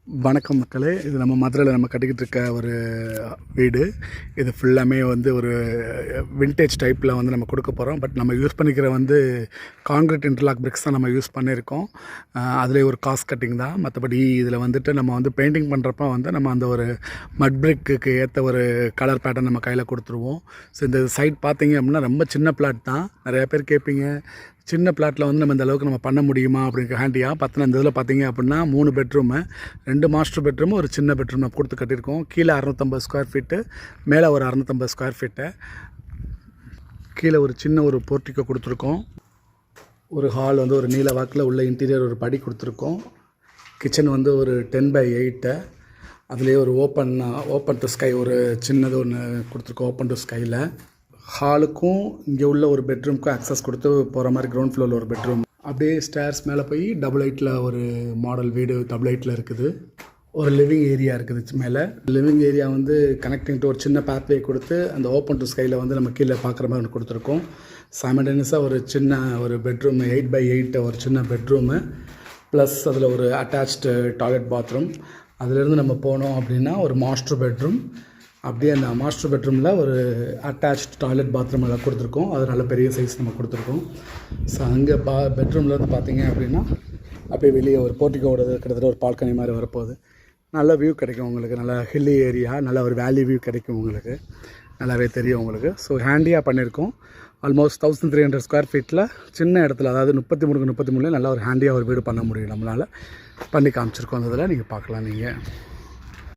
வணக்கம் மக்களே. இது நம்ம மதுரையில் நம்ம கட்டிக்கிட்டு இருக்க ஒரு வீடு. இது ஃபுல்லாமே வந்து ஒரு விண்டேஜ் டைப்பில் வந்து நம்ம கொடுக்க போகிறோம். பட் நம்ம யூஸ் பண்ணிக்கிற வந்து கான்கிரீட் இன்டர்லாக் பிரிக்ஸ் தான் நம்ம யூஸ் பண்ணியிருக்கோம். அதிலே ஒரு காஸ்ட் கட்டிங் தான். மற்றபடி இதில் வந்துட்டு நம்ம வந்து பெயிண்டிங் பண்ணுறப்ப வந்து நம்ம அந்த ஒரு மட் பிரிக்கு ஏற்ற ஒரு கலர் பேட்டர்ன் நம்ம கையில் கொடுத்துருவோம். ஸோ இந்த சைட் பார்த்தீங்க அப்படின்னா ரொம்ப சின்ன பிளாட் தான். நிறையா பேர் கேட்பீங்க, சின்ன பிளாட்டில் வந்து நம்ம இந்த அளவுக்கு நம்ம பண்ண முடியுமா அப்படிங்கிற ஹேண்டியாக பார்த்தினா இந்த இதில் பார்த்தீங்க அப்படின்னா 3 பெட்ரூமு, 2 மாஸ்டர் பெட்ரூமு, ஒரு சின்ன பெட்ரூம் நம்ம கொடுத்து கட்டியிருக்கோம். கீழே 650 ஸ்கொயர் ஃபீட்டு, மேலே ஒரு 650 ஸ்கொயர் ஃபீட்டு. கீழே ஒரு சின்ன ஒரு போர்ட்டிக்கோ கொடுத்துருக்கோம். ஒரு ஹால் வந்து ஒரு நீல வாக்கில் உள்ள இன்டீரியர் ஒரு படி கொடுத்துருக்கோம். கிச்சன் வந்து ஒரு 10x8, அதுலேயே ஒரு ஓப்பன் டு ஸ்கை ஒரு சின்னது ஒன்று கொடுத்துருக்கோம். ஓப்பன் டு ஸ்கையில் ஹாலுக்கும் இங்கே உள்ள ஒரு பெட்ரூமுக்கும் அக்சஸ் கொடுத்து போகிற மாதிரி கிரவுண்ட் ஃப்ளோரில் ஒரு பெட்ரூம். அப்படியே ஸ்டேர்ஸ் மேலே போய் டபுள் ஹைட்டில் ஒரு மாடல் வீடு டபுள் ஹைட்டில் இருக்குது. ஒரு லிவிங் ஏரியா இருக்குது மேலே. லிவிங் ஏரியா வந்து கனெக்டிங் டு ஒரு சின்ன பேத்வே கொடுத்து அந்த ஓப்பன் டு ஸ்கையில் வந்து நம்ம கீழே பார்க்குற மாதிரி ஒன்று கொடுத்துருக்கோம். சைமல்டேனியஸாக ஒரு சின்ன ஒரு பெட்ரூமு 8x8 ஒரு சின்ன பெட்ரூமு ப்ளஸ் அதில் ஒரு அட்டாச்டு டாய்லெட் பாத்ரூம். அதிலேருந்து நம்ம போனோம் அப்படின்னா ஒரு மாஸ்டர் பெட்ரூம். அப்படியே அந்த மாஸ்டர் பெட்ரூமில் ஒரு அட்டாச்ட் டாய்லெட் பாத்ரூம் எல்லாம் கொடுத்துருக்கோம். அது நல்ல பெரிய சைஸ் நம்ம கொடுத்துருக்கோம். ஸோ அங்கே பெட்ரூம்லேருந்து பார்த்தீங்க அப்படின்னா அப்படியே வெளியே ஒரு போர்ட்டிக்கோட கிட்டத்தட்ட ஒரு பால்கனி மாதிரி வரப்போகுது. நல்ல வியூ கிடைக்கும் உங்களுக்கு. நல்ல ஹில்லி ஏரியா, நல்ல ஒரு வேலி வியூ கிடைக்கும் உங்களுக்கு. நல்லாவே தெரியும் உங்களுக்கு. ஸோ ஹேண்டியாக பண்ணியிருக்கோம். ஆல்மோஸ்ட் 1300 ஸ்கொயர் ஃபீட்டில் சின்ன இடத்துல, அதாவது 33 நல்ல ஒரு ஹேண்டியாக ஒரு வீடு பண்ண முடியும். நம்மளால் பண்ணி காமிச்சிருக்கோம். அந்த இதில் நீங்கள் பார்க்கலாம். நீங்கள்